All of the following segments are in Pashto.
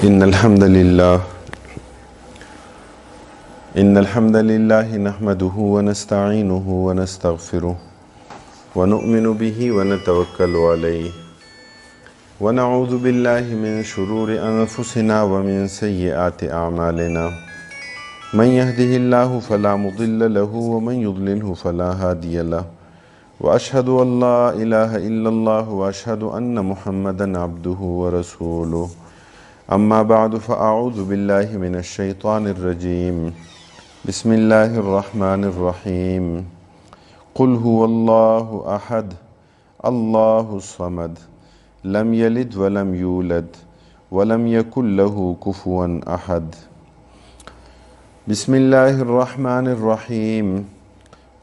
إن الحمد لله نحمده ونستعينه ونستغفره ونؤمن به ونتوكل عليه ونعوذ بالله من شرور أنفسنا ومن سيئات أعمالنا من يهده الله فلا مضل له ومن يضلله فلا هادي له وأشهد أن لا إله إلا الله وأشهد أن محمدا عبده ورسوله أما بعد فأعوذ بالله من الشيطان الرجيم بسم الله الرحمن الرحيم قل هو الله أحد الله الصمد لم يلد ولم يولد ولم يكن له كفوا أحد بسم الله الرحمن الرحيم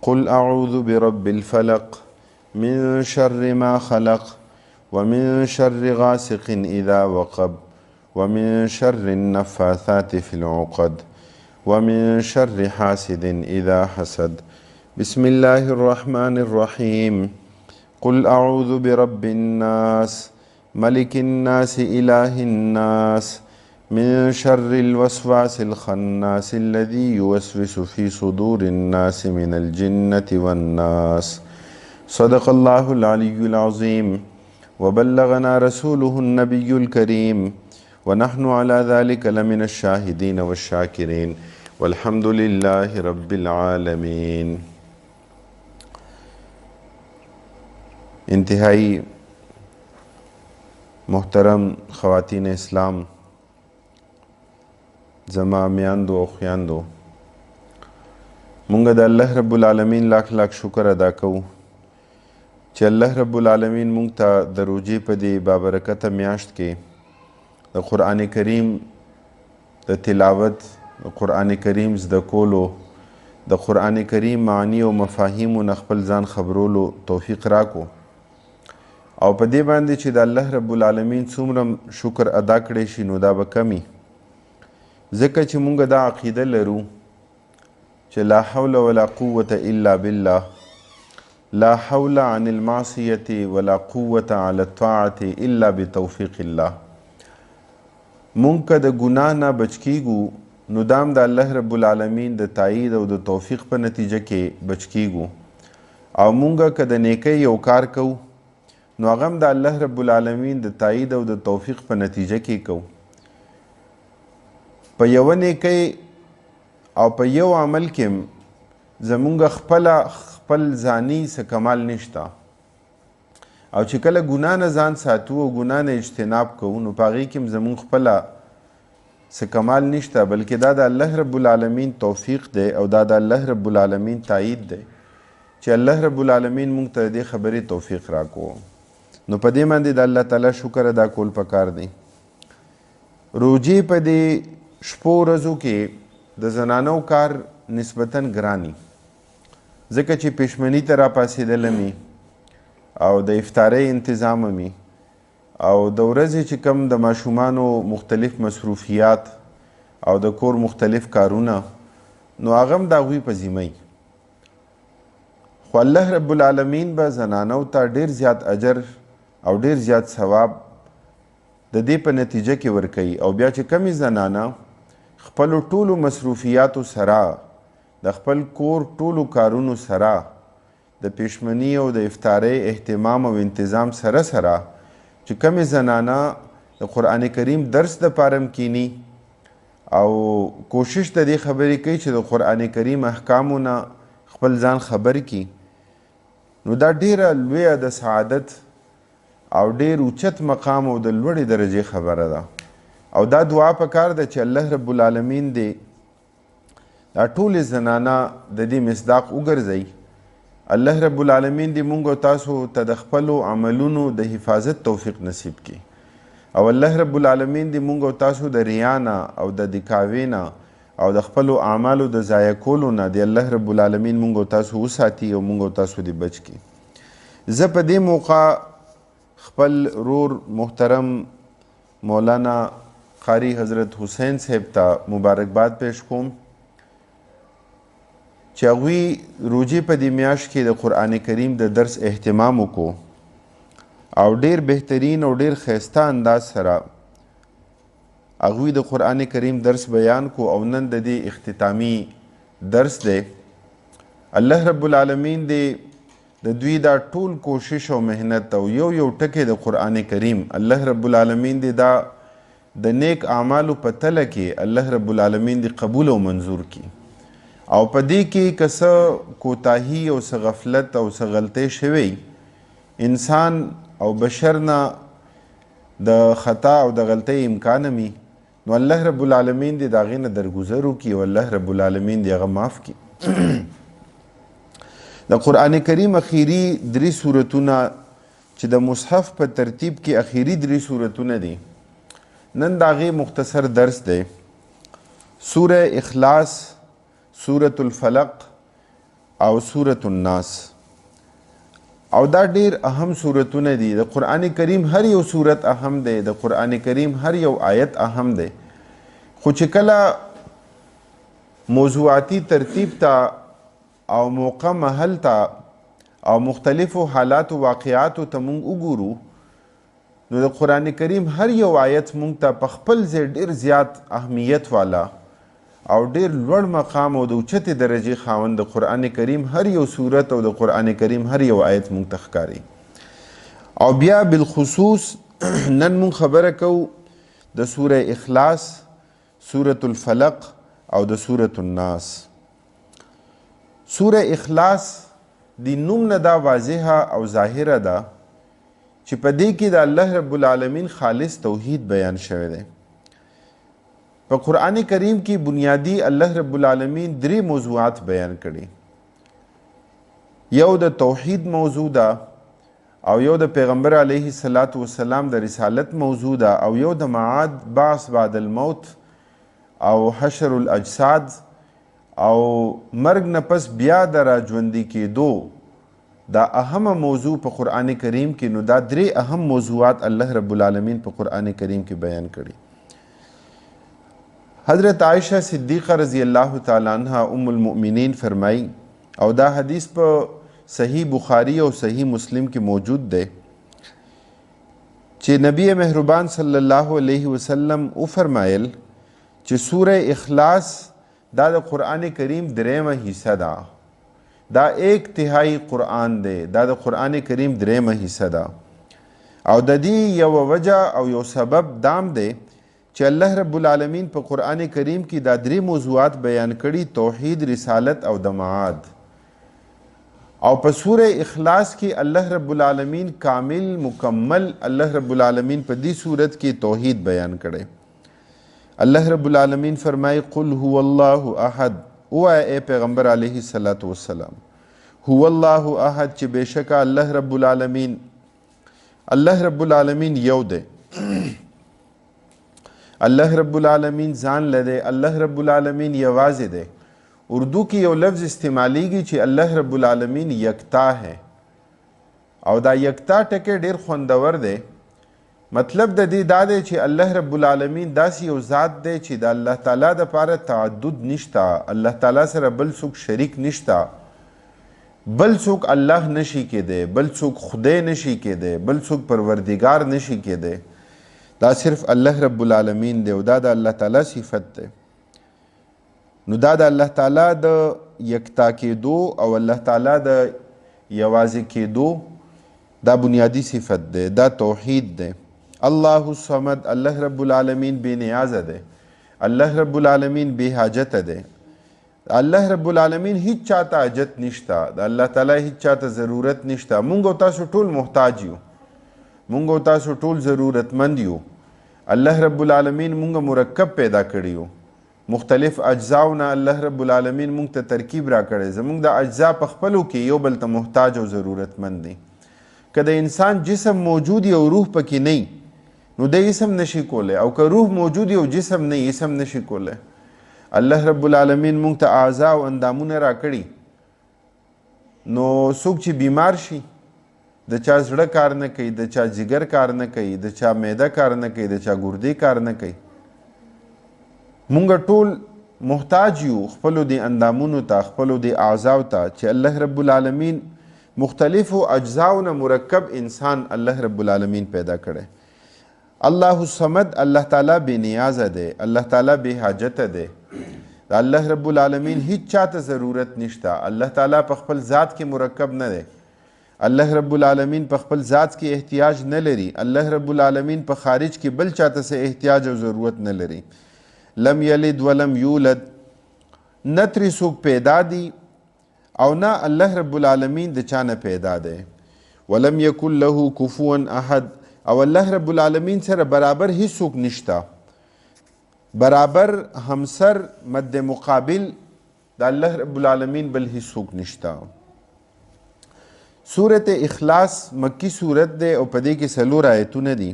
قل أعوذ برب الفلق من شر ما خلق ومن شر غاسق إذا وقب ومن شر النفاثات في العقد ومن شر حاسد إذا حسد بسم الله الرحمن الرحيم قل أعوذ برب الناس ملك الناس إله الناس من شر الوسواس الخناس الذي يوسوس في صدور الناس من الجنة والناس صدق الله العلي العظيم وبلغنا رسوله النبي الكريم ونحن على ذلك لمن الشاهدين والشاكرين والحمد لله رب العالمين. انتہائی محترم خواتین اسلام، زما میاندو او خویاندو، مونږ د الله رب العالمین لاک لاک شکر ادا کوو چې الله رب العالمین مونږ ته د روژې په دې بابرکته میاشت کې د قرآن کریم د تلاوت، د قرآن کریم زده کولو، د قرآن کریم معنی او مفاهیمو نه خپل ځان خبرولو توفیق راکو، او په دې باندې چې د الله رب العالمین څومره شکر ادا کړی شي نو دا به کمی، ځکه چې مونږ دا عقیده لرو چې لا حول ولا قوة الا بالله، لا حول عن المعصیة ولا قوة على الطاعة الا بتوفیق الله. مونږ که د ګناه نه بچ کیږو نو دام د الله رب العالمین د تایید او د توفیق په نتیجه کې بچ کیږو، او مونږ که د نیکۍ یو کار کوو نو هغه هم د الله رب العالمین د تایید او د توفیق په نتیجه کې کوو. په یوه نیکۍ او په یو عمل کې زمونږ خپل ځاني څه کمال نشته، او چې کله ګناه نه ځان ساتو او ګناه نه اجتناب کوو نو په هغې کې هم زمونږ خپله څه کمال نشته، بلکې دا د الله رب العالمین توفیق دی او دا د الله رب العالمین تایید دی چې الله رب العالمین مونږ ته د دې خبرې توفیق راکو. نو په دې باندې د الله تعالی شکر ادا کول پکار دی. روژې په دې شپو ورځو کې د زنانو کار نسبتاً ګرانی، ځکه چې پښمني ته راپاڅېدله مي او د افطارۍ انتظام می او د ورځې چې کم د ماشومانو مختلف مصروفیات او د کور مختلف کارونه نو هغه هم د هغوی په ذمه، خو الله رب العالمین به زنانو ته ډیر زیات اجر او ډیر زیات ثواب د دې په نتیجه کې ورکوي. او بیا چې کمی زنانه خپلو ټولو مصروفیاتو سره د خپل کور ټولو کارونو سره د پښمني او د افطارۍ اهتمام او انتظام سره سره چې کمې زنانه د قرآن کریم درس دپاره هم کینی او کوشش د دې خبرې کوي چې د قرآن کریم احکامو نه خپل ځان خبر کی، نو دا ډیره لویه د سعادت او ډیر اوچت مقام او د لوړې درجې خبره ده. او دا دعا پکار ده چې الله رب العالمین دې دا ټولې زنانه د دې مصداق وګرځوي. الله رب العالمین دې مونږ او تاسو ته د خپلو عملونو د حفاظت توفیق نصیب کړي، او الله رب العالمین دې مونږ او تاسو د ریا نه او د دکاوې نه او د خپلو اعمالو د ضایع کولو نه دې الله رب العالمین مونږ او تاسو وساتي او مونږ او تاسو دې بچ کړي. زه په دې موقع خپل رور محترم مولانا قاری حضرت حسین صاحب ته مبارکباد پیش کوم چې هغوی روژې په دې میاشت کې د قرآن کریم د درس اهتمام وکړو او ډیر بهترین او ډیر ښایسته انداز سره هغوی د قرآن کریم درس بیان کو او نن د دې اختتامی درس دی. الله رب العالمین د دوی دا ټول کوشش او مهنت او یو ټکی د قرآن کریم الله رب العالمین دا د نیک اعمالو په تله کې الله رب العالمین قبول او منظور کی او په دې کې که څه کوتاهي او څه غفلت او څه غلطۍ شوی انسان او بشر نه د خطا او د غلطۍ امکان می نو الله رب العالمین د هغې نه درګذر وکړي او الله رب العالمین د هغه معاف کړي. د قرآن کریم اخیری 3 سورتونه چې د مصحف په ترتیب کې اخیری 3 سورتونه دي نن د هغې مختصر درس دی. سوره اخلاص، سورة الفلق او سورة الناس او دا ډیر اهم سورتونه دي. د قرآن کریم هر یو سورت اهم دی، د قرآن کریم هر یو آیت اهم دی، خو چې کله موضوعاتی ترتیب ته او موقع محل ته او مختلفو حالات و واقعاتو ته مونږ وګورو نو د قرآن کریم هر یو آیت مونږ ته په خپل ځای ډیر زیات اهمیت والا او ډیر لوړ مقام او د اوچتې درجې خاوند د قرآن کریم هر یو صورت او د قرآن کریم هر یو آیت مونږ ته ښکاري. او بیا بالخصوص نن مونږ خبره کوو د سوره اخلاص، سورة الفلق او د سورة الناس. سوره اخلاص دی نوم نه دا واضحه او ظاهره ده چې په دې کې د الله رب العالمین خالص توحید بیان شوی دی. په قرآن کریم کې بنیادی الله رب العالمین 3 موضوعات بیان کړي. یو د توحید موضوع ده او یو د پیغمبر علیه الصلاۃ والسلام د رسالت موضوع ده او یو د معاد بعث بعد الموت او حشر الاجساد او مرگ نه پس بیا د راژوندي کېدو دا اهم موضوع په قرآن کریم کې. نو دا 3 اهم موضوعات الله رب العالمین په قرآن کریم کې بیان کړي. حضرت عائشہ صدیقہ رضی اللہ تعالی عنہ ام المؤمنین فرمائی او دا حدیث په صحیح بخاری او صحیح مسلم کې موجود دی چې نبی مهربان صلی الله علیه وسلم او فرمایل چې سوره اخلاص دا د قرآن کریم 3مه حصہ ده، دا 1/3 قرآن دی، دا د قرآن کریم 3مه حصہ ده او د دې یو وجه او یو سبب دام دی چې الله رب العالمین په قرآن کریم کې دا 3 موضوعات بیان کړي: توحید، رسالت او د معاد. او په سوره اخلاص کې الله رب العالمین کامل مکمل الله رب العالمین په دې صورت کې توحید بیان کړي. الله رب العالمین فرمایي قل هو الله احد، او اے پیغمبر علیه الصلاۃ والسلام هو الله احد چې بشک الله رب العالمین یو دی. الله رب العالمین ځان لده، الله رب العالمین یوازې دی. اردو کې یو لفظ استعمالیږي چې الله رب العالمین یکتا ہے او دا یکتا ټکی ډیر خوندور دی. مطلب د دې دا دی چې الله رب العالمین داسې یو ذات دی چې د الله تعالی دپاره تعدد نشته، الله تعالی سره بل څوک شریک نشته، بل څوک الله نشي کېدی، بل څوک خدای نشي کېدی، بل څوک پروردگار نشي کېدی. دا صرف الله رب العالمین دی او دا د الله تعالی صفت دی. نو دا د الله تعالی د یکتا کېدو او الله تعالی د یوازې کېدو دا بنیادی صفت دی، دا توحید دی. الله الصمد، الله رب العالمین بے نیازه دی، الله رب العالمین بے حاجت دی. الله رب العالمین هیڅ چاته حاجت نشته، د الله تعالی هیڅ چاته ضرورت نشته. مونږ او تاسو ټول محتاج یو، مونږ او تاسو ټول ضرورتمند یو. الله رب العالمین مونږ مرکب پیدا کړیو، مختلف اجزاونه الله رب العالمین مونږ ته ترکیب را کړی. زمونږ د اجزا په خپلو کې یو بل ته محتاج او ضرورتمند دی. که د انسان جسم موجود او روح پکې نه نو د اسم نشي کولی، او که روح موجود او جسم نه اسم نشي کولی. الله رب العالمین مونږ ته اعضا او اندامونه را کړي. نو څوک چې بیمار شي د چا زړه کار نه کوي، د چا جگر کار نه کوي، د چا معده کار نه کوي، د چا ګردې کار نه کوي. مونږ ټول محتاج یو خپلو د اندامونو ته، خپلو د اعضاو ته چې الله رب العالمین مختلفو اجزاو نه مرکب انسان الله رب العالمین پیدا کړی. الله الصمد، الله تعالی بے نیازه دی، الله تعالی بے حاجته دی. د الله رب العالمین هیڅ چاته ضرورت نشته. الله تعالی په خپل ذات کې مرکب نه دی. الله رب العالمین په خپل ذات کې احتیاج نه لري. الله رب العالمین په خارج کې بل چاته څه احتیاج او ضرورت نه لري. لم یلد ولم یولد، نه ترې څوک پیدا دي او نه الله رب العالمین د چا نه پیدا دی. ولم یکن له کفوا احد، او الله رب العالمین سره برابر هیڅوک نشته. برابر همسر مد مقابل د الله رب العالمین بل هیڅوک نشته. سورت اخلاص مکی سورت ده او پدې کې 4 آیتونه دي.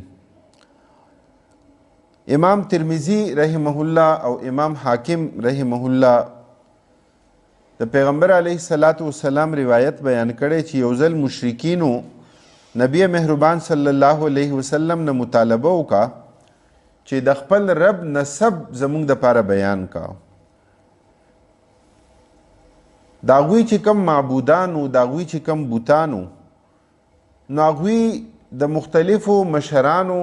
امام ترمذی رحمه الله او امام حاکم رحمه الله د پیغمبر علیه الصلاۃ والسلام روایت بیان کړي چې یو ځل مشرکینو نبی مهربان صلی الله علیه وسلم نه مطالبه وکړه چې د خپل رب نسب زموږ دپاره بیان کا. د هغوی چې کم معبودانو، د هغوی چې کم بوتانو، نو هغوی د مختلفو مشرانو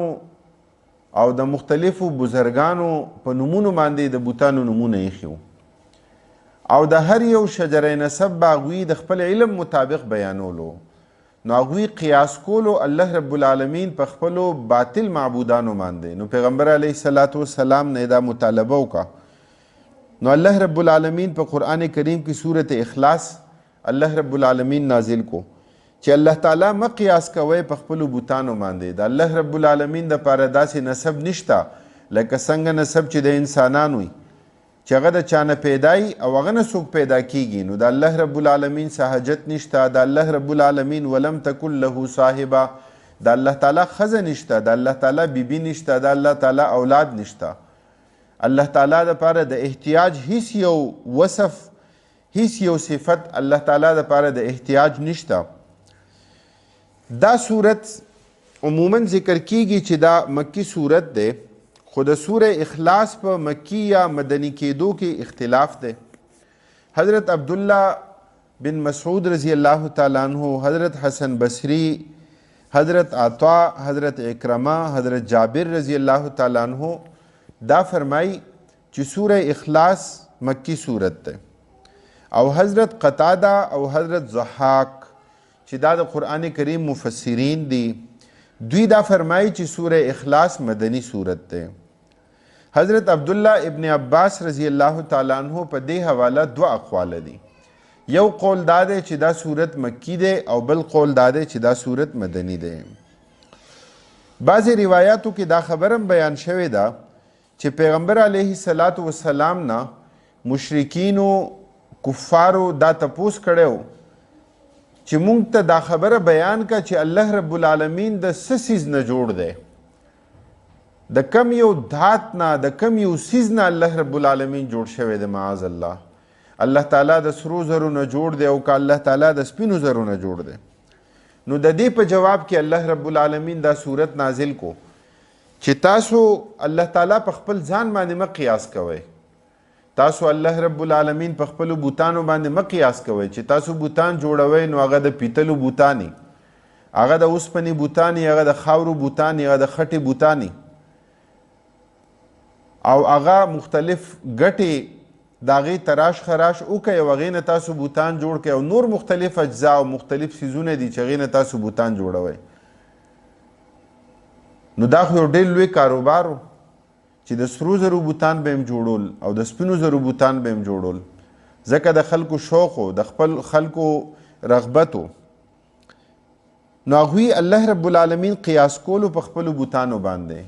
او د مختلفو بزرگانو په نومونو باندې د بوتانو نومونه ایښي او د هر یو شجره نسب به هغوی د خپل علم مطابق بیانولو. نو هغوی قیاس کولو الله رب العالمین په خپلو باطل معبودانو باندې. نو پیغمبر علیه الصلاۃ والسلام نه دا مطالبه وکړه. نو الله رب العالمین په قرآن کریم کی سورت اخلاص الله رب العالمین نازل کو چې الله تعالی ما قیاس کوي په خپلو بوتانو باندې. د الله رب العالمین د پاره داسې نسب نشته لکه څنګه نسب چې د انسانانو وي چې هغه د چانه پیدای او هغه نه څوک پیدا کیږي. نو د الله رب العالمین څه حاجت نشته. د الله رب العالمین ولم تکن له صاحبه، د الله تعالی ښځه نشته، د الله تعالی بیبي نشته، د الله تعالی اولاد نشته. الله تعالی دپاره د احتیاج هیڅ یو وصف، هیڅ یو صفت الله تعالی دپاره د احتیاج نشته. دا صورت عموما ذکر کیږي چې دا مکی صورت ده، خو د سوره اخلاص په مکی یا مدنی کېدو کې اختلاف ده. حضرت عبدالله بن مسعود رضی الله تعالی عنہ، حضرت حسن بصری، حضرت عطا، حضرت اکرمہ، حضرت جابر رضی الله تعالی عنہ دا فرمائی چې سوره اخلاص مکی صورت ده. او حضرت قتاده او حضرت ضحاک چې دا د قرآن کریم مفسرین دي، دوی دا فرمائی چې سوره اخلاص مدنی صورت ده. حضرت عبداللہ ابن عباس رضی اللہ تعالیٰ عنہ په دې حواله 2 اقوال دي. یو قول دا ده چې دا صورت مکی ده او بل قول دا ده چې دا صورت مدنی ده. بعض روایاتو کې دا خبرم بیان شوی ده چې پیغمبر علیه الصلاۃ والسلام نه مشرکینو کفارو دا تپوس کړو چې مونږ ته دا خبره بیان کا چې الله رب العالمین د څه څیز نه جوړ دی، د کم یو دھات نه، د کم یو څیز نه الله رب العالمین جوړ شوی دی. معاذ الله، الله تعالی د سرو زرو نه جوړ دی او که الله تعالی د سپینو زرو نه جوړ دی. نو د دې په جواب کې الله رب العالمین دا صورت نازل کو چې تاسو الله تعالی په خپل ځان باندې مه قیاس کوئ. تاسو الله رب العالمین په خپلو بوتانو باندې مه قیاس کوئ چې تاسو بوتان جوړوئ نو هغه د پیتلو بوتانی، هغه د اوسپنې بوتانی، هغه د خاورو بوتانی، هغه د خټې بوتانی او هغه مختلف ګټې د هغې تراش خراش وکئ او هغې نه تاسو بوتان جوړ کئ او نور مختلف اجزا او مختلف څیزونه دي چې هغې نه تاسو بوتان جوړوئ. نو دا خو یو ډېر لوی کاروبار و چې د سرو زرو بوتان به هم جوړول او د سپینو زرو بوتان به هم جوړول، ځکه د خلکو شوق و، د خپل خلکو رغبت و. نو هغوی الله رب العالمین قیاس کولو په خپلو بوتانو باندې.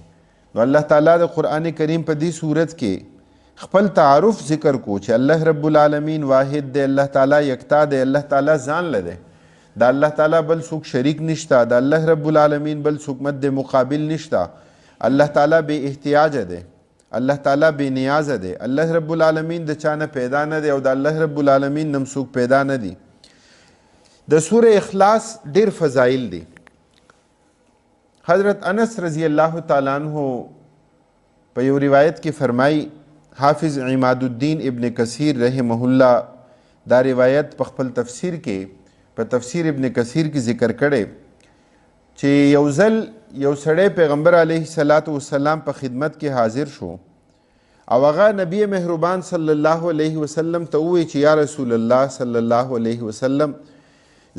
نو الله تعالی د قرآن کریم په دې صورت کې خپل تعارف ذکر کو چې الله رب العالمین واحد دی، الله تعالی یکتا دی، الله تعالی ځان لده، د الله تعالی بل څوک شریک نشته، د الله رب العالمین بل څوک مد مقابل نشته، الله تعالی بے احتیاج دی، الله تعالی بے نیاز دی، الله رب العالمین د چانه پیدا نه دی او د الله رب العالمین نم څوک پیدا نه دی. د سوره اخلاص ډیر فضایل دي. حضرت انس رضی الله تعالی عنہ په یو روایت کې فرمای، حافظ عماد الدین ابن کثیر رحمه الله دا روایت په خپل تفسیر کې، په تفسیر ابن کثیر کې ذکر کړي چې یو ځل یو سړی پیغمبر علیه الصلاۃ والسلام په خدمت کې حاضر شو او هغه نبی مهربان صلی الله علیه وسلم ته ووی چې یا رسول الله صلی الله علیه وسلم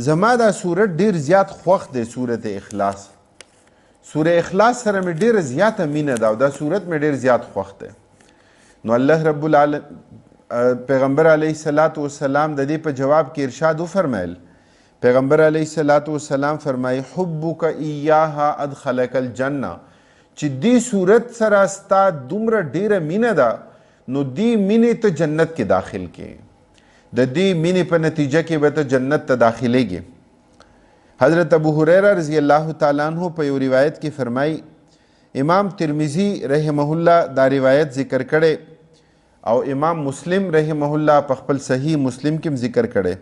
زما دا صورت ډیر زیات خوښ دی، صورت اخلاص. سوره اخلاص سره مې ډیره زیاته مینه ده او دا صورت مې ډیر زیات خوښ دی. نو الله رب العالمین پیغمبر علیه الصلاۃ والسلام د دې په جواب کې ارشاد وفرمایل. پیغمبر علیه الصلاۃ والسلام فرمایي حبک ایاها ادخلک الجنه، چې دې صورت سره ستا دومره ډیره مینه ده نو دې مینې ته جنت کې داخل کې، د دې مینې په نتیجه کې به ته جنت ته داخلېږي. حضرت ابو هریره رضی الله تعالی عنہ په یو روایت کې فرمایي، امام ترمذی رحمه الله دا روایت ذکر کړي او امام مسلم رحمه الله په خپل صحیح مسلم کې ذکر کړي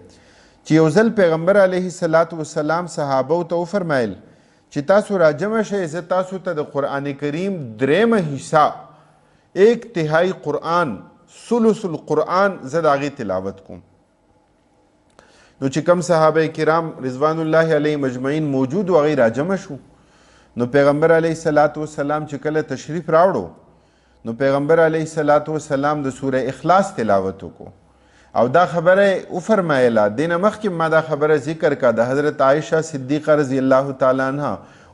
چې یو ځل پیغمبر علیه الصلاۃ والسلام صحابه ته وفرمایل چې تاسو راجمع شئ، زه تاسو ته د قرآن کریم دریمه حصہ 1/3 قرآن ثلث القرآن زه د هغې تلاوت کوم. نو چې کم صحابه کرام رضوان الله علیهم اجمعین موجود و هغوی راجمع شو. نو پیغمبر علیه الصلاۃ والسلام چې کله تشریف راوړو نو پیغمبر علیه الصلاۃ والسلام د سوره اخلاص تلاوت وکړو او دا خبره وفرمایله. دینه مخکې ما دا خبره ذکر کا د حضرت عایشه صدیقه رضی الله تعالی عنها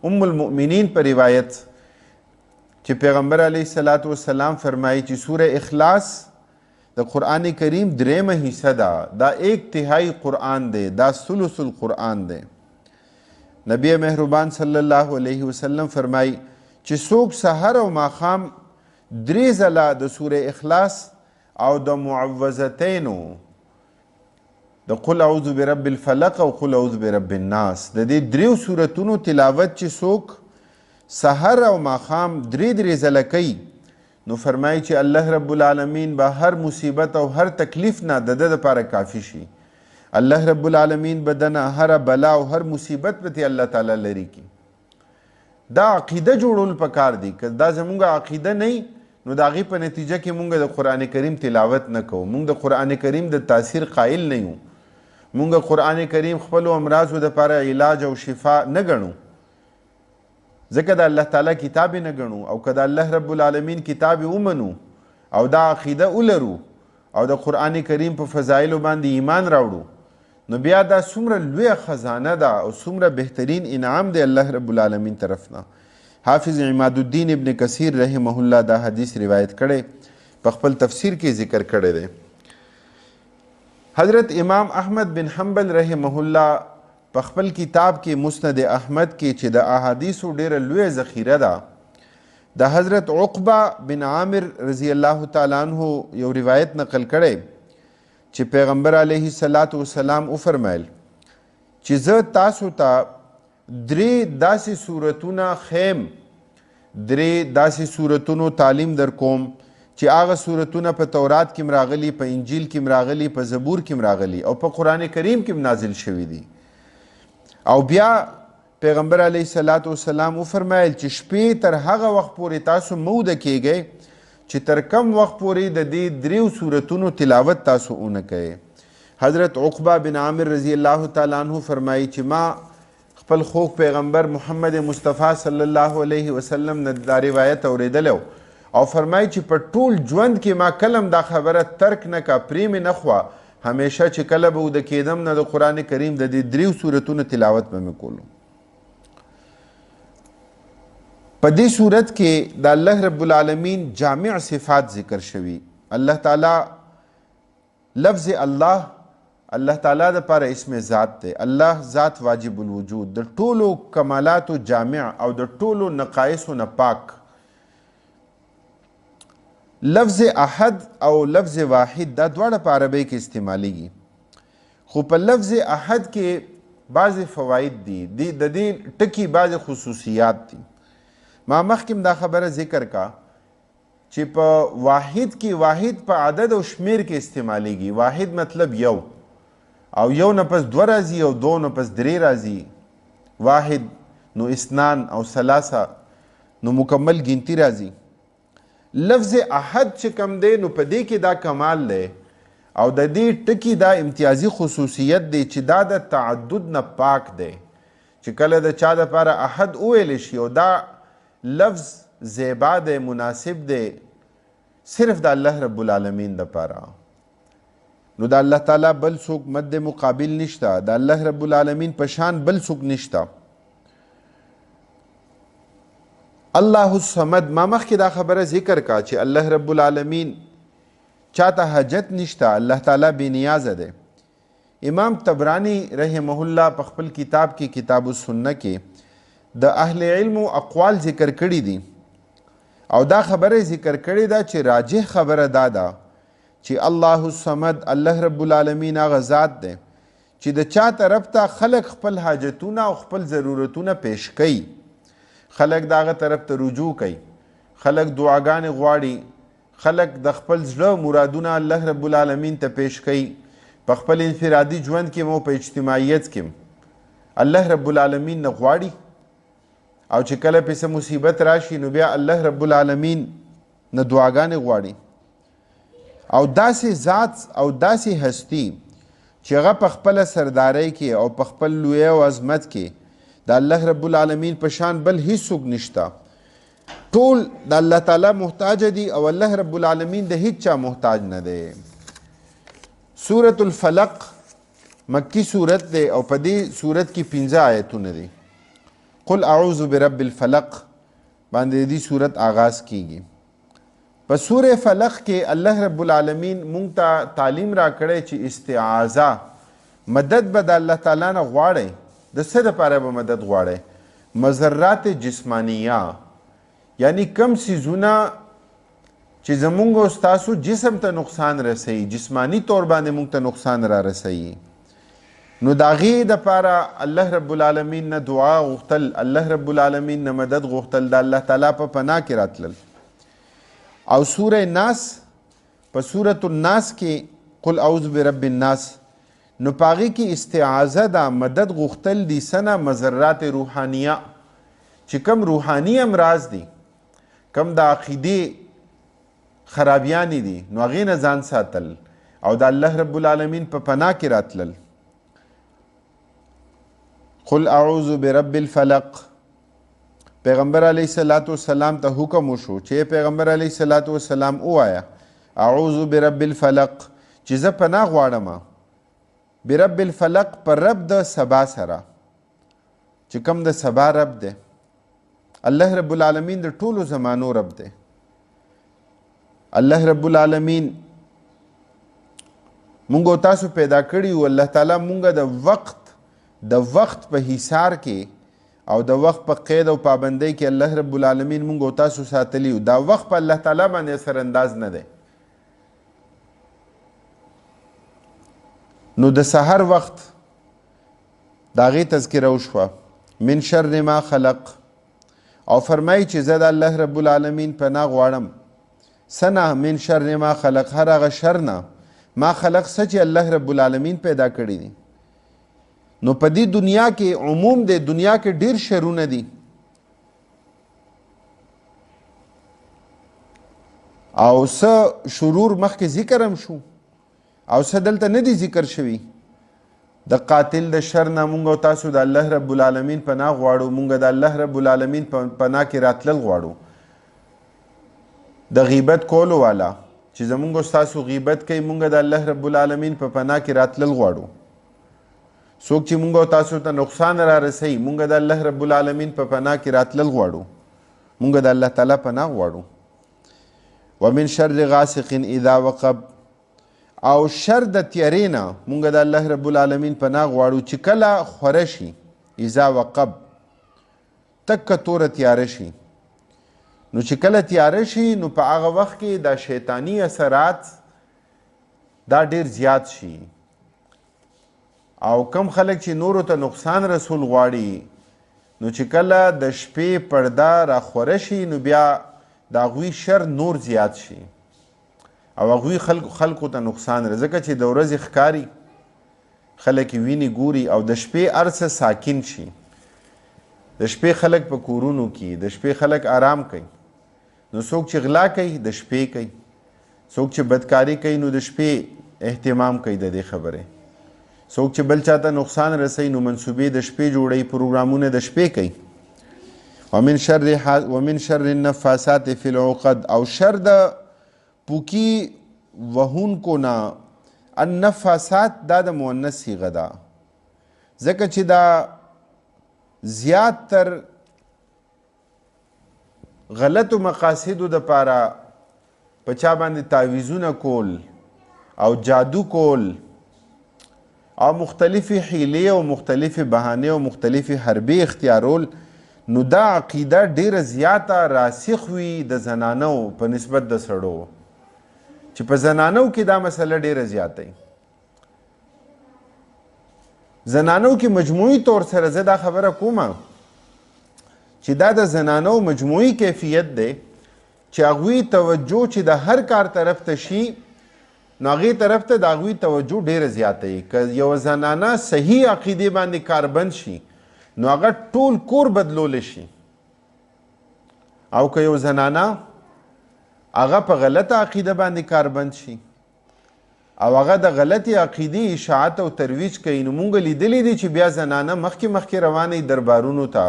ام المؤمنین په روایت چې پیغمبر علیه الصلاۃ والسلام فرمایي چې سوره اخلاص د قرآن کریم دریمه حصہ ده، دا 1/3 قرآن دی، دا ثلث القرآن دی. نبی مهربان صلی الله علیه وسلم فرمایي چې څوک سحر او ماښام 3 ځله د سوره اخلاص او د معوذتینو د قل اعوذ برب الفلق او قل اعوذ برب الناس د دې 3 سورتونو تلاوت چې څوک سحر او ماښام 3 ځله کوي نو فرمایي چې الله رب العالمین به هر مصیبت او هر تکلیف نه د ده دپاره کافي شي. الله رب العالمین به دنه هر بلا او هر مصیبت به الله تعالی لري کی. دا عقیده جوړول پکار دی. که دا زمونږ عقیده نه نو د هغې په نتیجه کې مونږ د قرآن کریم تلاوت نه کوو، مونږ د قرآن کریم د تاثیر قائل نه یو، مونږ قرآن کریم خپلو امراضو دپاره علاج او شفا نه ګڼو، ځکه د الله تعالی کتاب نه ګڼو. او که د الله رب العالمین کتاب ومنو او دا عقیده ولرو او د قرآن کریم په فضایلو باندې ایمان راوړو نو بیا دا څومره لویه خزانه ده او څومره بهترین انعام دی الله رب العالمین طرف نه. حافظ عماد الدین ابن کثیر رحمه الله دا حدیث روایت کړي، په خپل تفسیر کې ذکر کړی دی. حضرت امام احمد بن حنبل رحمه الله په خپل کتاب کې مسند احمد کې چې د احادیثو ډیره لویه ذخیره ده، د حضرت عقبه بن عامر رضی الله تعالی عنہ یو روایت نقل کړی چې پیغمبر علیه الصلاۃ والسلام وفرمایل چې زه تاسو ته 3 داسې صورتونه خیم، 3 داسې صورتونو تعلیم در کوم چې هغه صورتونه په تورات کې راغلي، په انجیل کې راغلي، په زبور کې راغلي او په قرآن کریم کې نازل شوي دي. او بیا پیغمبر علیه الصلاۃ والسلام وفرمایل چې شپې تر هغه وخت پورې تاسو موده کیږئ چې تر کم وخت پورې د دې 3 صورتونو تلاوت تاسو ونه کوئ. حضرت عقبه بن عامر رضی الله تعالی عنہ فرمایي چې ما خپل خوږ پیغمبر محمد مصطفی صلی الله علیه وسلم نه دا روایت اوریدلی او فرمایي چې په ټول ژوند کې ما کلم دا خبره ترک نه کا، پرې مې نه خوا، همیشه چې کله به وده کېدم نه د قرآن کریم د دې 3 صورتونو تلاوت به مې کولو. په دې صورت کې د الله رب العالمین جامع صفات ذکر شوي. الله تعالی لفظ الله تعالی د پاره اسم ذات دی. الله ذات واجب الوجود، د ټولو کمالاتو جامع او د ټولو نقایصو نه پاک. لفظ احد او لفظ واحد دا دواړه په عربی کې استعمالیږي، خو په لفظ احد کې بعض فواید دي، د دې ټکی بعض خصوصیات دي. ما مخکې دا خبره ذکر کا چې په واحد کې واحد په عدد او شمیر کې استعمالیږي. واحد مطلب یو، او یو نه پس 2 راځي او 2 نه پس 3 راځي. واحد نو اثنان او ثلاثه نو مکمل ګنتی راځي. لفظ احد چې کم دی نو په دې کې دا کمال دی او د دې ټکی دا امتیازي خصوصیت دی چې دا د تعدد نه پاک دی، چې کله د چا دپاره احد وویلی شي او دا لفظ زیبا دی، مناسب دی صرف د الله رب العالمین دپاره، نو د الله تعالی بل څوک مد مقابل نشته، د الله رب العالمین په شان بل څوک نشته. الله الصمد، ما مخکې دا خبره ذکر کا چې الله رب العالمین چاته حاجت نشته، الله تعالی بے نیازه دی. امام طبرانی رحمه الله په خپل کتاب کې کتاب السنه کې د اهل علم اقوال ذکر کړي دي او دا خبره ذکر کړي ده چې راجح خبره دا ده چې الله الصمد، الله رب العالمین هغه ذات دی چې د چا طرف ته خلق خپل حاجتونه او خپل ضرورتونه پیش کوي، خلق داغه طرف ته رجوع کوي، خلق دعاګانې غواړي، خلق د خپل زړه مرادونه الله رب العالمین ته پیش کوي. په خپل انفرادي ژوند کې مو په اجتماعیت کې الله رب العالمین نه غواړي او چې کله پسې مصیبت راشي نو بیا الله رب العالمین نه دعاګانې غواړي. او داسې ذات او داسې هستی چې هغه په خپله سردارۍ کې او په خپل لوی او عظمت کې د الله رب العالمین په شان بل هیڅوک نشته، ټول د الله تعالی محتاج دي او الله رب العالمین د هیڅ چا محتاج نه دی. سورة الفلق مکی صورت دی او په دې صورت کې 15 آیتونه دي. قل اعوذ برب الفلق باندې دې صورت آغاز کیږي. په سورة فلق کې الله رب العالمین مونږ ته تعلیم را کړی چې استعاذه مدد به د الله تعالی نه غواړئ. د څه دپاره به مدد غواړئ؟ مضرات جسمانیه، یعنی کم څیزونه چې زمونږ او ستاسو جسم ته نقصان رسوي، جسمانی طور باندې مونږ ته نقصان را رسوي، نو د هغې دپاره الله رب العالمین نه دعا غوښتل، الله رب العالمین نه مدد غوښتل، د الله تعالی په پناه کې راتلل. او سوره ناس، په سورة الناس کې قل اعوذ برب الناس، نو پاغي کې استعاذه دا مدد غوښتل دي سنه مضرات روحانیه، چې کم روحانی امراض دي، کم د عقیدې خرابیانی دي، نو هغې نه ځان ساتل او د الله رب العالمین په پناه کې راتلل. قل اعوذ برب الفلق، پیغمبر علیه الصلاۃ والسلام ته حکم وشو چې پیغمبر علیه الصلاۃ والسلام ووایه اعوذ برب الفلق، چې زه پناه غواړم برب الفلق پر رب د سبا سره، چې کوم د سبا رب دی. الله رب العالمین د ټولو زمانو رب دی. الله رب العالمین مونږ او تاسو پیدا کړي او الله تعالی مونږ د وخت په حصار کې او د وخت په قید او پابندۍ کې الله رب العالمین مونږ او تاسو ساتلی او دا وخت په الله تعالی باندې اثر انداز نه دی. نو د سحر وخت د هغې تذکره وشوه، من شر ما خلق، او فرمایي چې زه د الله رب العالمین پناه غواړم سنه من شر ما خلق، هر هغه شر نه ما خلق څه چې الله رب العالمین پیدا کړي دي. نو په دې دنیا کې عموم د دنیا کې ډیر شرونه دي او څه شرور مخکې ذکر هم شو او څه دلته نه دي ذکر شوي. د قاتل د شر نه مونږ او تاسو د الله رب العالمین پناه غواړو، مونږ د الله رب العالمین پناه کې راتلل غواړو. د غیبت کولو والا چې زمونږ او تاسو غیبت کوي، مونږ د الله رب العالمین په پناه کې راتلل غواړو. څوک چې مونږ او تاسو ته نقصان را رسوي، مونږ د الله رب العالمین په پناه کې راتلل غواړو، مونږ د الله تعالی پناه غواړو. ومن شر غاسق اذا وقب، او شر د تیارې نه مونږ د الله رب العالمین پناه غواړو چې کله خوره شي، اذا وقب تکه توره تیاره شي. نو چې کله تیاره شي نو په هغه وخت کې دا شیطانی اثرات دا ډیر زیات شي او کم خلک چې نورو ته نقصان رسول غواړي، نو چې کله د شپې پرده را خوره شي نو بیا د هغوی شر نور زیات شي او هغوی خلکو ته نقصان رسي، ځکه چې د ورځې ښکاري خلک یې ویني ګوري او د شپې هر څه ساکن شي. د شپې خلک په کورونو کې، د شپې خلک آرام کوي. نو څوک چې غلا کوي د شپې کوي، څوک چې بدکاری کوي نو د شپې اهتمام کوي د دې خبرې. څوک چې بل چاته نقصان رسوي نو منصوبې د شپې جوړوي، پروګرامونه د شپې کوي. ومن شر النفاسات فی العقد، او شر د پوکی وهونکو نه. النفاسات دا د مؤنث صیغه ده، ځکه چې دا زیات تر غلطو مقاصدو دپاره په چا باندې تعویزونه کول او جادو کول او مختلفی حیلې او مختلفی بهانې او مختلفی حربې اختیارول، نو دا عقیده ډیره زیاته راسخ وي د زنانو په نسبت د سړو، چې په زنانو کې دا مسله ډیره زیاته وي. زنانو کې مجموعي طور سره زه دا خبره کومه چې دا د زنانو مجموعي کیفیت دی چې هغوی توجه چې د هر کار طرف ته شي نو هغې طرف ته د هغوی توجه ډیره زیاته وي. که یو زنانه صحیح عقیدې باندې کاربند شي نو هغه ټول کور بدلولی شي، او که یو زنانه هغه په غلطه عقیده باندې کاربند شي او هغه د غلطی عقیدې اشاعت او ترویج کوي، نو مونږ لیدلی دی چې بیا زنانه مخکې روانې دربارونو ته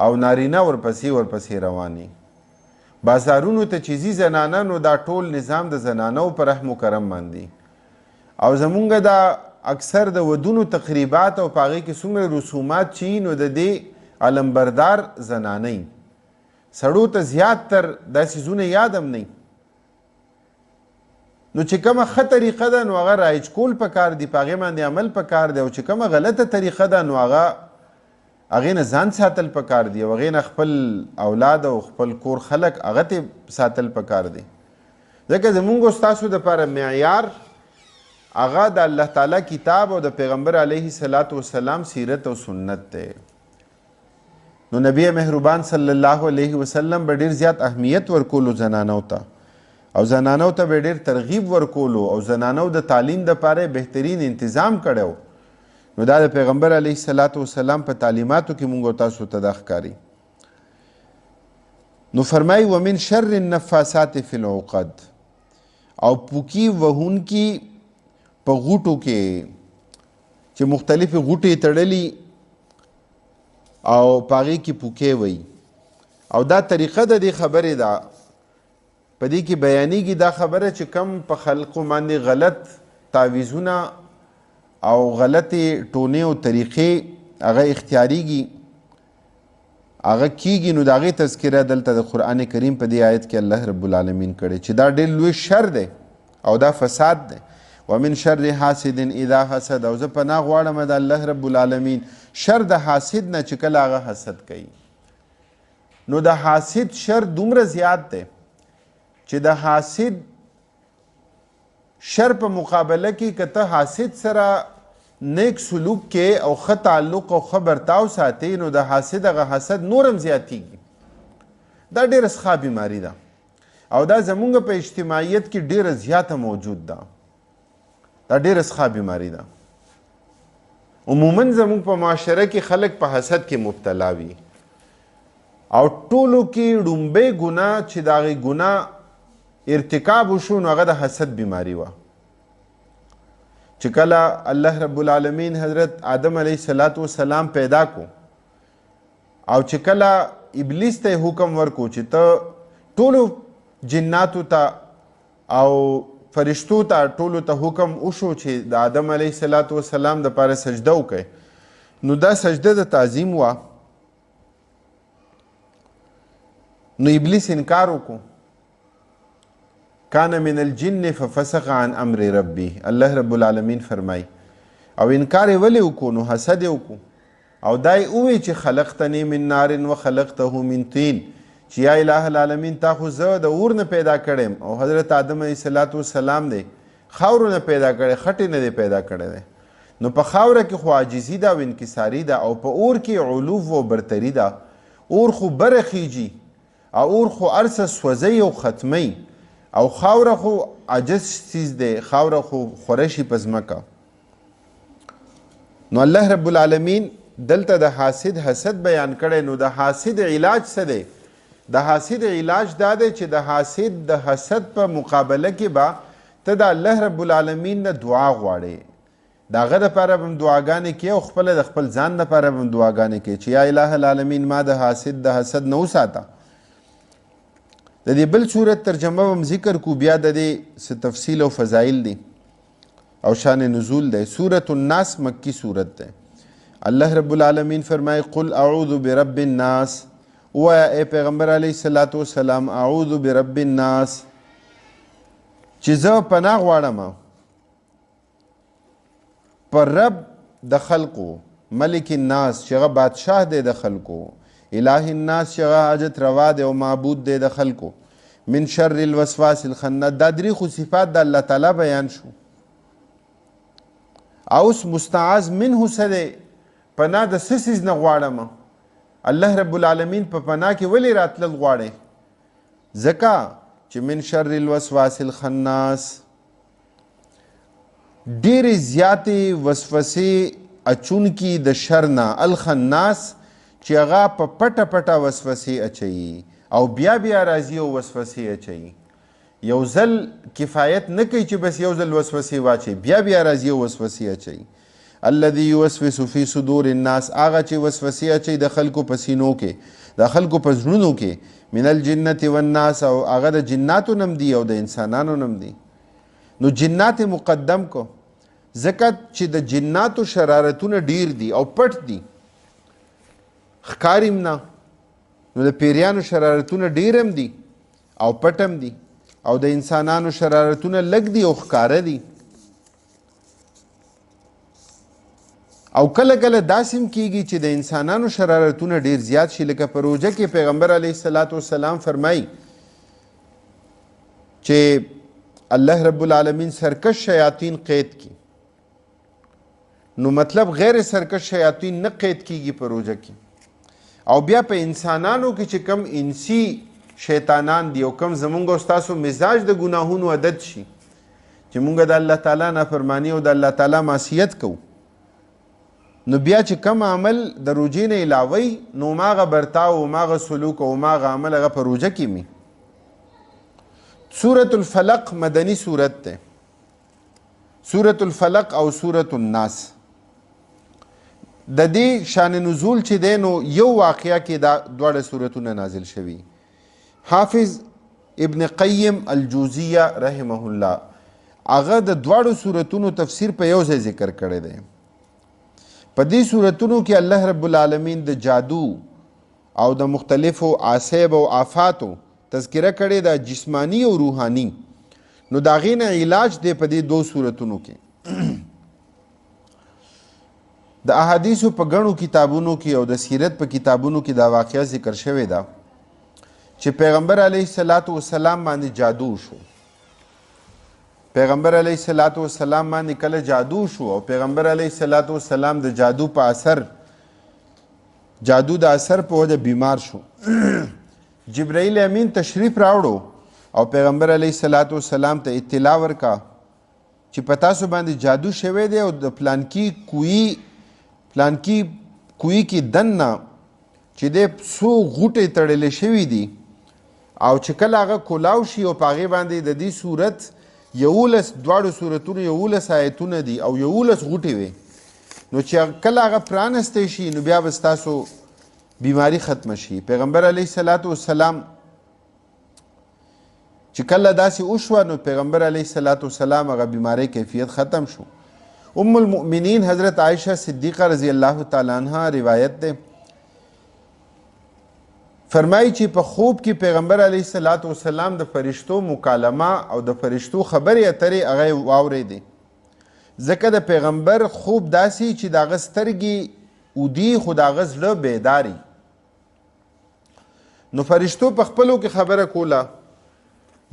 او نارینه ورپسې روانې بازارونو ته چې ځي زنانه، نو دا ټول نظام د زنانو پر رحم و کرم باندې. او زمونږ دا اکثر د ودونو تقریبات او په هغې کې څومره رسومات چې نو د دې علمبردار زنانه سړو ته زیات تر دا څیزونه یاد هم نه، نو چې کومه ښه طریقه ده نو هغه رایج کول پکار دي، په هغې باندې عمل پکار دی، او چې کومه غلطه طریقه ده نو هغې نه ځان ساتل پکار دي، او هغې نه خپل اولاد او خپل کور خلک هغه ته ساتل پکار دي. ځکه زمونږ ستاسو دپاره معیار هغه د الله تعالی کتاب او د پیغمبر علیه الصلاة والسلام سیرت او سنت دی. نو نبی مهربان صلی الله علیه وسلم به ډېر زیات اهمیت ورکولو زنانو ته، او زنانو ته به ډېر ترغیب ورکولو، او زنانو د تعلیم دپاره بهترین انتظام کړی. نو دا د پیغمبر علیه الصلاة والسلام په تعلیماتو کې مونږ تاسو ته دا ښکاري. نو فرمایي ومن شر النفاسات فی العقد، او پوکی وهونکي په غوټو کې چې مختلفې غوټې تړلي او په هغې کې پوکې وي، او دا طریقه د دې خبرې ده په دې کې بیانېږي دا خبره چې کم په خلقو باندې غلط تعویزونه او غلطې ټونې او طریقې هغه اختیاریږي هغه کیږي، نو د هغې تذکره دلته د قرآن کریم په دې آیت کې الله رب العالمین کړی چې دا ډېر لوی شر دی او دا فساد دی. ومن شر حاسد اذا حسد، او زه پناه غواړم د الله رب العالمین شر د حاسد نه چې کله هغه حسد کوي. نو د حاسد شر دومره زیات دی چې د حاسد شر په مقابله کې که ته حاسد سره نیک سلوک کې او ښه تعلق او ښه برتاو ساتي نو د حاسد هغه حسد نورم زیاتیږي. دا ډېره ښه بیماري ده او دا زمونږ په اجتماعیت کې ډېره زیاته موجود ده. دا ډېره ښه بیماري ده. عموما زمونږ په معاشره کې خلک په حسد کې مبتلا وي، او ټولو کې ډومبۍ ګناه چې د هغې ګناه ارتکاب وشو نو هغه د حسد بیماری وه. چې کله الله رب العالمین حضرت آدم علیه السلام پیدا کو، او چې کله ابلیس ته حکم ورکو چې ته ټولو جناتو ته او فرشتو ته ټولو ته حکم وشو چې د آدم علیه السلام دپاره سجده وکړي، نو دا سجده د تعظیم وه. نو ابلیس انکار وکړو، کان من الجن ففسق عن امر ربی، الله رب العالمین فرمای، او انکار یې ولې وکړو؟ نو حسد یې وکړو، او دا یې ووی چې خلقتنی من نار وخلقته من طین، چې یا اله العالمین تا خو زه د اور نه پیدا کړم، او حضرت آدم علیه السلام دی خاورو نه پیدا کړی، خټې نه دی پیدا کړی دی. نو په خاوره کې خو عاجزي ده او انکساري ده، او په اور کې علو و برتري ده. اور خو بره خیجي، او اور خو ارسه سوځي او ختمي، او خاوره خو عجز چیز دی، خاوره خو خورشي په ځمکه. نو الله رب العالمین دلته د حاسد حسد بیان کړی. نو د حاسد علاج څه دی؟ د حاسد علاج دا دی چې د حاسد د حسد په مقابله کې به ته د الله رب العالمین نه دعا غواړې، د هغه دپاره به هم دعاګانې کوې او خپله د خپل ځان دپاره به هم دعاګانې کوې چې یا اله العالمین ما د حسد نه وساته. د دې بل صورت ترجمه هم ذکر کو، بیا د دې څه تفصیل او فضایل دي او شان نزول دی. سورة الناس مکی صورت دی. الله رب العالمین فرمای قل اعوذ برب الناس، ویا ای پیغمبر علیه الصلاة والسلام اعوذ برب الناس چې زه پناه غواړم پر رب د خلقو، ملک الناس چې هغه بادشاه دی د خلقو، اله الناس چې هغه حاجت روا دی او معبود دی د خلقو، من شر الوسواس الخناس. دا درې خو صفات د الله تعالی بیان شو. اوس مستعاذ منه څه دی؟ پناه د څه څیز نه غواړم؟ الله رب العالمین په پناه کې ولې راتلل غواړي؟ ځکه چې من شر الوسواس الخناس ډېرې زیاتې وسوسې اچونکي د شر نه، الخناس چې هغه په پټه پټه وسوسې اچوي او بیا بیا راځي او وسوسې اچوي. یو ځل کفایت نه کوي چې بس یو ځل وسوسې واچوي، بیا بیا راځي او وسوسې اچوي. الذي يوسوس في صدور الناس، هغه چې وسوسې اچوي د خلکو په سینو کې، د خلکو په زړونو کې، من الجنة والناس، او هغه د جناتو نم دي او د انسانانو نم دي. نو جنات مقدم کو ځکه چې د جناتو شرارتونه ډیر دي او پټ دي، ښکاریم نه. نو د پیریانو شرارتونه ډیر هم دي او پټ هم دي، او د انسانانو شرارتونه لږ دي او ښکاره دي. او کله کله داسې هم کیږي چې د انسانانو شرارتونه ډیر زیات شي. لکه په روژه کې پیغمبر علیه الصلاة والسلام فرمایي چې الله رب العالمین سرکش شیاطین قید کی. نو مطلب غیر سرکش شیاطین نه قید کیږي په روژه کې. او بیا په انسانانو کې چې کم انسی شیطانان دی او کم زمونږ او ستاسو مزاج د ګناهونو عادت شي چې مونږ د الله تعالی نافرمانی او د الله تعالی معصیت کوو، نو بیا چې کم عمل د روژې نه علاوه نو ماغه برتاو او ماغه سلوک او ماغه عمل هغه په روژه کې می. سورة الفلق مدنی سورت ده. سورة الفلق او سورة الناس د دې شان نزول چې دی نو یو واقعه کې دا دواړه سورتونه نازل شوي. حافظ ابن قیم الجوزیه رحمه الله هغه د دواړو سورتونو تفسیر په یو ځای ذکر کړی دی. په دې سورتونو کې الله رب العالمین د جادو او د مختلفو عصیب او آفاتو تذکره کړې ده، جسمانی او روحانی. نو د هغې نه علاج دی په دې دو سورتونو کې. د احادیثو په ګڼو کتابونو کې او د سیرت په کتابونو کې دا واقعه ذکر شوې ده چې پیغمبر علیه الصلاة والسلام باندې جادو شو. پیغمبر علیه الصلاة والسلام باندې کله جادو شو او پیغمبر علیه الصلاة والسلام د جادو په اثر، جادو د اثر په وجه بیمار شو. جبرائیل امین تشریف راوړو او پیغمبر علیه الصلاة والسلام ته اطلاع ورکا چې په تاسو باندې جادو شوی دی او د پلانکی کوی کې دننه چې د څو غوټې تړلې شوي دي او چې کله هغه کولاو شي او په هغې باندې د دې صورت 11 دواړو صورتونو 11 آیتونه دي او 11 غوټې وي. نو چې کله هغه پرانستی شي نو بیا به ستاسو بیماری ختم شي. پیغمبر علیه الصلاة والسلام چې کله داسې وشوه نو پیغمبر علیه الصلاة والسلام هغه بیماری کیفیت ختم شو. ام المؤمنین حضرت عائشہ صدیقہ رضی اللہ تعالی عنہ روایت ده، فرمایي چې په خوب کې پیغمبر علیه الصلاة والسلام د فرشتو مکالمه او د فرشتو خبرې اترې هغه واورېدې. ځکه د پیغمبر خوب داسې چې د هغه سترګې اودي خو د هغه زړه بیداري. نو فرشتو په خپلو کې خبره کوله،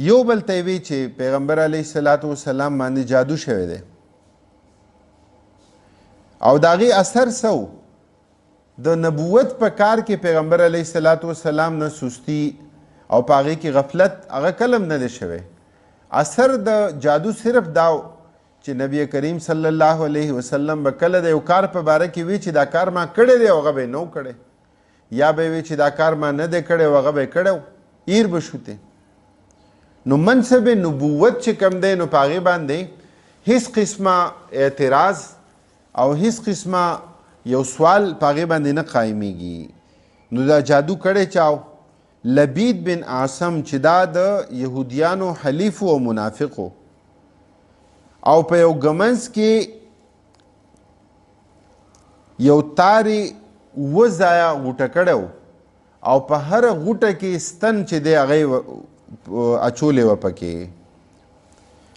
یو بل ته وی چې پیغمبر علیه الصلاة والسلام باندې جادو شوی دی او د هغې اثر سو د نبوت په کار کې پیغمبر علیه الصلاة والسلام نه سستی او په هغې کې غفلت هغه کلم نه دی شوی. اثر د جادو صرف داو چې نبی کریم صلی الله علیه وسلم به کله د یو کار په باره کې وی چې دا کار ما کړی دی او هغه به نو کړی، یا به وی چې دا کار ما نه دی کړی او هغه به کړی، ایر به شوته. نو منصب نبوت چې کم دی نو په هغې باندې هیڅ قسمه اعتراض او هیڅ قسمه یو سوال په هغې باندې نه قایمیږي. نو دا جادو کړی چاو؟ لبید بن عاصم چې دا د یهودیانو حلیف او منافق او په یو ګمنځ کې یو تارې اووه ځایه غوټه کړی او په هره غوټه کې ستن چې دی هغه اچولې وه پکې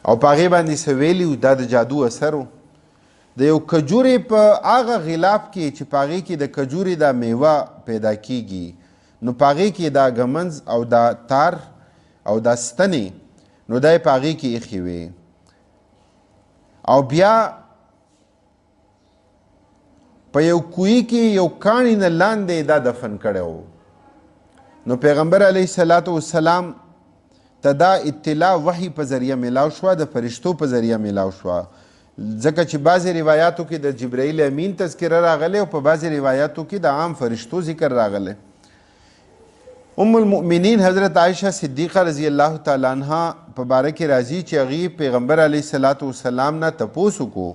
او په هغې باندې څه ویلي و. دا د جادو اثر و. د یو کجورې په هغه غلاف کې چې په هغې کې د کجورې دا میوه پیدا کیږي نو په هغې کې دا ګمنځ او دا تار او دا ستنې نو دا یې په هغې کې ایښې وې او بیا په یو کوی کې یو کاڼي نه لاندې دا دفن کړی و. نو پیغمبر علیه الصلاة والسلام ته دا اطلاع وحی په ذریعه میلاو شوه، د فرشتو په ذریعه میلاو شوه، ځکه چې بعضې روایاتو کې د جبرائیل امین تذکره راغلی او په بعضې روایاتو کې د عام فرشتو ذکر راغلی. ام المؤمنین حضرت عائشہ صدیقه رضی الله تعالی عنها په باره کې راځي چې هغې پیغمبر علیه الصلاة والسلام نه تپوس وکړو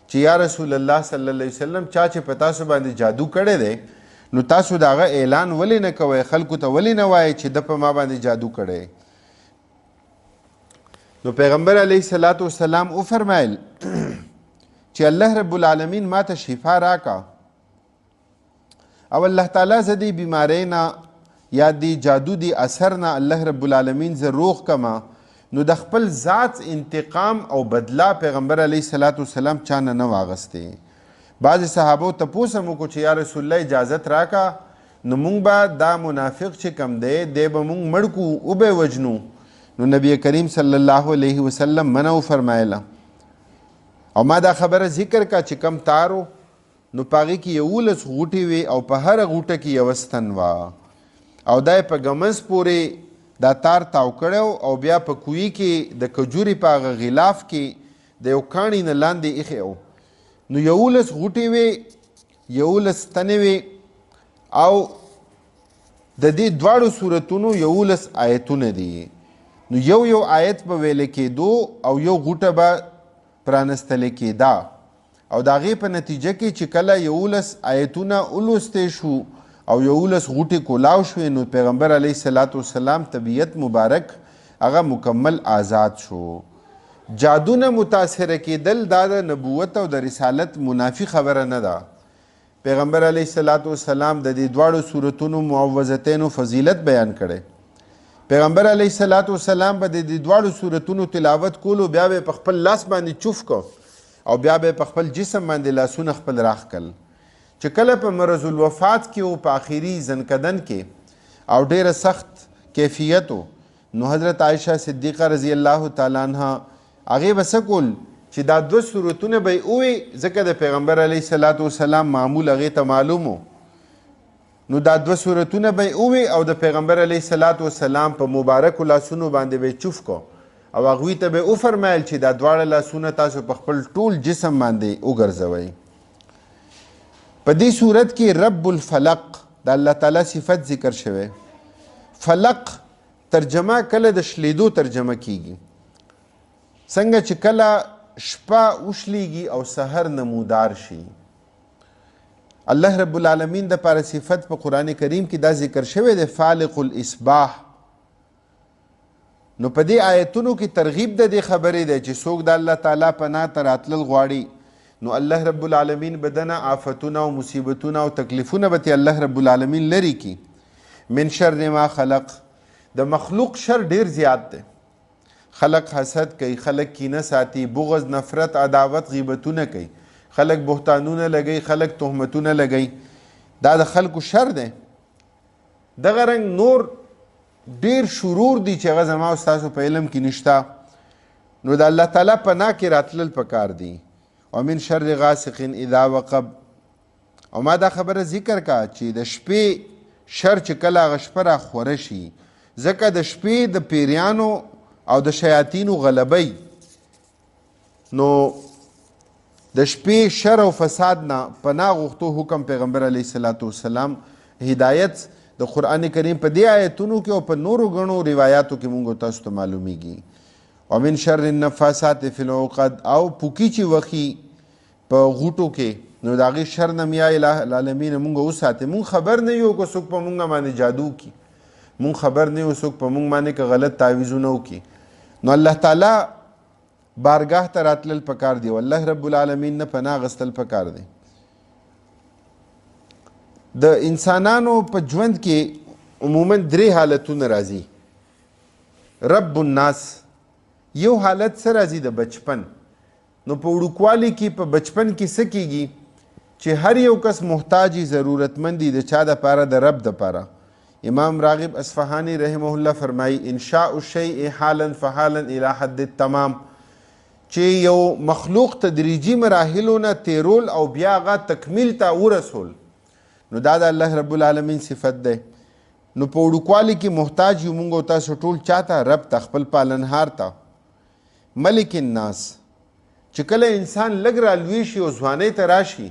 چې یا رسول الله صلی الله علیه وسلم چا چې په تاسو باندې جادو کړی دی نو تاسو د هغه اعلان ولې نه کوئ، خلکو ته ولې نه وایئ چې د په ما باندې جادو کړی. نو پیغمبر علیه الصلاة والسلام وفرمایل چې الله رب العالمین ما ته شفا راکا او الله تعالی زه دې بیماری نه یا دی جادو دی اثر نه الله رب العالمین زه روغ کما، نو د خپل ذات انتقام او بدلا پیغمبر علیه الصلاة والسلام چانه نه واغستی. بعض صحابو تپوس هم وکړو چې یا رسول الله اجازت راکا نو مونږ به دا منافق چې کم دی دی به مونږ مړ کو او به وجنو. نو نبی کریم صلی الله علیه وسلم منع فرمایله او ما دا خبره ذکر کا چې کم تارو نو پاغي کې 11 غوټې وي او په هر غوټه کې یو ستن وا او دا په ګمز پورې دا تار تاو کړو او بیا په کوی کې د کجوري په غلاف کې د یو کاڼي نه لاندې ایښی نو 11 غوټې وي 11 ستنې وي او د دې دواړو صورتونو 11 آیتونه دي. نو یو آیت به ویل کېدو او یو غوټه به پرانستل کېده او د هغې په نتیجه کې چې کله 11 آیتونه ولوستې شو او 11 غوټې کولاو شوې نو پیغمبر علیه الصلاة والسلام طبیعت مبارک هغه مکمل آزاد شو. جادو نه متاثره کېدل دا د نبوت او د رسالت منافی خبره نه ده. پیغمبر علیه الصلاة والسلام د دې دواړو صورتونو معوذتینو فضیلت بیان کړی. پیغمبر علیه الصلاة والسلام به د دې دواړو صورتونو تلاوت کولو بیا به په خپل لاس باندې چوف کو او بیا به په خپل جسم باندې لاسونه خپل راخ کړل. چې کله په مرض الوفات کې او په آخري زنکدن کې او ډیره سخت کیفیت نو حضرت عائشہ صدیقه رضی الله تعالی عنها هغې به څه کول چې دا 2 صورتونه به یې ووي ځکه د پیغمبر علیه الصلاة والسلام معمول هغې ته معلوم نو دا 2 صورتونه به یې ووي او د پیغمبر علیه الصلاة والسلام په مبارکو لاسونو باندې به یې چوف کو او هغوی ته به یې وفرمایل چې دا دواړه لاسونه تاسو په خپل ټول جسم باندې وګرځوئ. په دې صورت کې رب الفلق د الله تعالی صفت ذکر شوی. فلق ترجمه کله د شلیدو ترجمه کیږي، څنګه چې کله شپه وشلیږي او سحر نمودار شي. الله رب العالمین د پاره صفت په قرآن کریم کې دا ذکر شوی دی فالق الاصباح. نو په دې آیتونو کې ترغیب د دې خبرې دی چې څوک د الله تعالی پناه ته راتلل غواړي نو الله رب العالمین بدنه آفتونه او مصیبتونه او تکلیفونه به الله رب العالمین لري کی. من شر ما خلق د مخلوق شر ډیر زیات دی. خلق حسد کوي، خلق کینه ساتي، بغض، نفرت، عداوت، غیبتونه کوي، خلق بهتانونه لګي، خلق تهمتونه لګي، دا د خلکو شر دی. دغه رنګ نور ډیر شرور دي چې هغه زما او ستاسو په علم کې نشته نو د الله تعالی پناه کې راتلل پکار دي. ومن شر غاسق اذا وقب او ما دا خبره ذکر کا چې د شپې شر چې کله هغه شپه راخوره شي ځکه د شپې د پیریانو او د شیاطینو غلبی نو د شپې شر او فساد نه پناه غوښتو حکم پیغمبر علیه الصلاة والسلام هدایت د قرآن کریم په دې آیتونو کې او په نورو غنو روایاتو کې مونږ تاسو ته معلومیږي. ومن شر النفاسات فی العقد او پوکی چې وخی په غوټو کې نو د هغې شر نه یا الہ العالمین مونږ وساتې. مونږ خبر نه یو که څوک په مونږ باندې جادو کي، مونږ خبر نه یو څوک په مونږ باندې که غلط تعویضونه وکړي. نو الله تعالی بارگاه ته راتلل پکار دی او الله رب العالمین نه پناه غستل پکار دی. د انسانانو په ژوند کې عموما 3 حالتونه راځي. رب الناس یو حالت څه راځي؟ د بچپن. نو په وړوکوالي کې په بچپن کې څه کیږي چې هر یو کس محتاجي ضرورتمندي د چا دپاره؟ د رب دپاره. امام راغب اصفهانی رحمه الله فرمایي انشاء الشیء حالا فحالا الى حد التمام، چې یو مخلوق تدریجي مراحلو نه تیرول او بیا هغه تکمیل ته ورسول، نو دا د الله رب العالمین صفت دی. نو په وړوکوالي کې محتاج یو مونږ او تاسو ټول چاته؟ رب ته، خپل پالنهار ته. ملک الناس چې کله انسان لږ رالوی شي او ځوانۍ ته راشي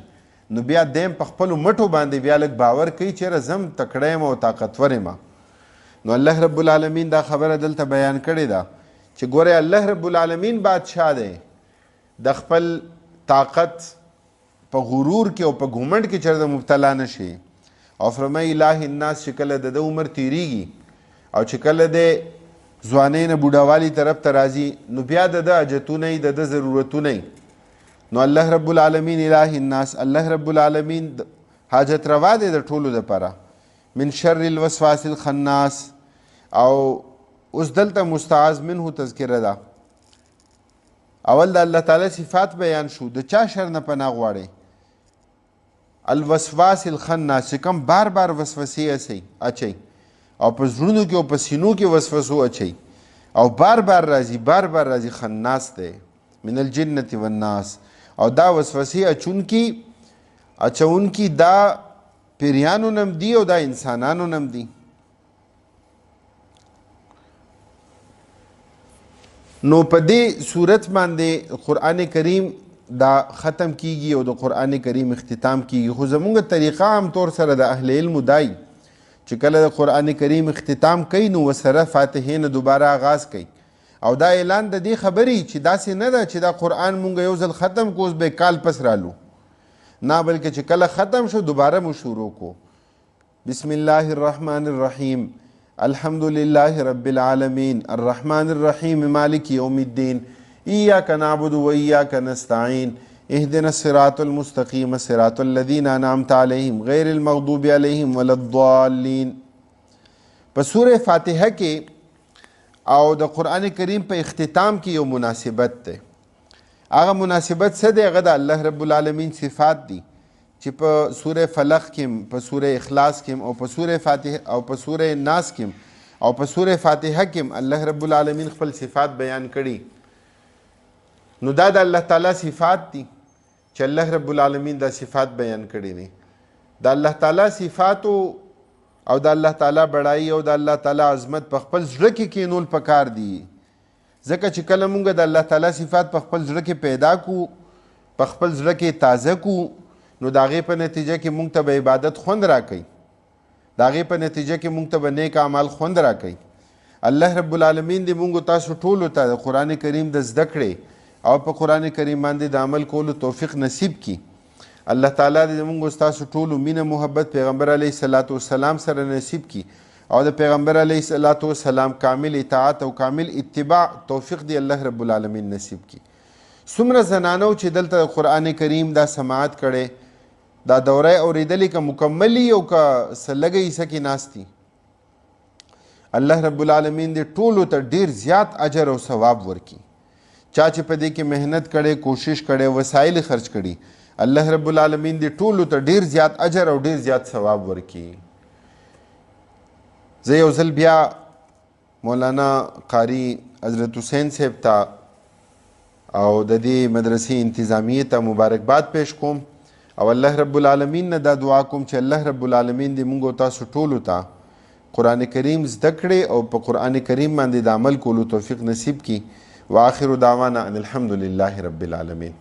نو بیا دیم په خپلو مټو باندې بیا لږ باور کوي چېرې زم تکړه یم او طاقتور یم. نو الله رب العالمین دا خبره دلته بیان کړې ده چې ګوره الله رب العالمین بادشاه دی، د خپل طاقت په غرور کې او په ګمنډ کې چېرته مبتلا نه شي. او فرمایي الٰه الناس چې کله د عمر تیریږي او چې کله د ځوانۍ نه بوډاوالي طرف ته راځي نو بیا د حاجتونه یې د ضرورتونه یې. نو الله رب العالمین الٰه الناس، الله رب العالمین حاجت روا دی د ټولو دپاره. من شر الوسواس الخناس، او اوس دلته مستعاذ منه تذکره ده. اول د الله تعالی صفات بیان شو، د چا شر نه پناه غواړئ؟ الوسواس الخناس، چې کوم بار بار وسوسې اچي او په زړونو کې او په سینو کې وسوسو اچي او بار بار راځي، خناس دی. من الجنة والناس، او دا وسوسې اچونکي دا پیریانو نم دی او دا انسانانو نم دی. نو په دې صورت باندې قرآن کریم دا ختم کیږي او د قرآن کریم اختتام کیږي. خو زمونږ طریقه عام طور سره د اهل علم دای چې کله د قرآن کریم اختتام کوي نو وسره فاتحې نه دوباره آغاز کوي او دا اعلان د دې خبرې چې داسې نه ده چې دا قرآن مونږ یو ځل ختم کو اوس به کال پس رالو، نه بلکې چې کله ختم شو دوباره مو شروع کو. بسم الله الرحمن الرحیم، الحمد لله رب العالمین، الرحمن الرحیم، مالک یوم الدین، ایاک نعبد و ایاک نستعین، اهدنا الصراط المستقیم صراط الذین انعمت علیہم غیر المغضوب علیہم ولا الضالین. په سورہ فاتحه کې او د قرآن کریم په اختتام کې یو مناسبت ده. هغه مناسبت څه دی؟ هغه د الله رب العالمین صفات دي چې په سورہ فلق کې، په سورہ اخلاص کې او په سورہ فاتحه او په سورہ ناس کې او په سورہ فاتحه کې الله رب العالمین خپل صفات بیان کړي. نو دا د الله تعالی صفات دي چې الله رب العالمین دا صفات بیان کړي دي. د الله تعالی صفاتو او د الله تعالی بڑائی او د الله تعالی عظمت په خپل زړه کې کینول پکار دي. ځکه چې کله مونږ د الله تعالی صفات په خپل زړه کې پیدا کو، په خپل زړه کې تازه کو، نو د هغې په نتیجه کې مونږ ته به عبادت خوند راکوي، د هغې په نتیجه کې مونږ ته به نیک اعمال خوند راکوي. الله رب العالمین دې مونږ تاسو ټولو ته د قرآن کریم د زده کړې او په قرآن کریم باندې د عمل کولو توفیق نصیب کی. الله تعالی دې موږ تاسو ټولو مینه محبت پیغمبر علیه الصلاۃ والسلام سره نصیب کی او د پیغمبر علیه الصلاۃ والسلام کامل اطاعت او کامل اتباع توفیق دی الله رب العالمین نصیب کی. څومره زنانو چې دلته قرآن کریم دا سماعت کړي، دا دوره اوریدلې که مکملی او که سلګی سکی ناستی، الله رب العالمین دې ټولو ته ډیر زیات اجر او ثواب ورکی. چا چې په دې کې محنت کړي، کوشش کړي، وسایل خرج کړي، الله رب العالمین دې ټولو ته ډیر زیات اجر او ډیر زیات ثواب ورکی. زه یو ځل بیا مولانا قاری حضرت حسین صاحب ته او د دې مدرسې انتظامیې ته مبارکباد پیش کوم او الله رب العالمین نه دا دعا کوم چې الله رب العالمین دې موږ تاسو ټولو ته قرآن کریم زده کړي او په قرآن کریم باندې د عمل کولو توفیق نصیب کی. واخر دعوانا ان الحمد لله رب العالمین.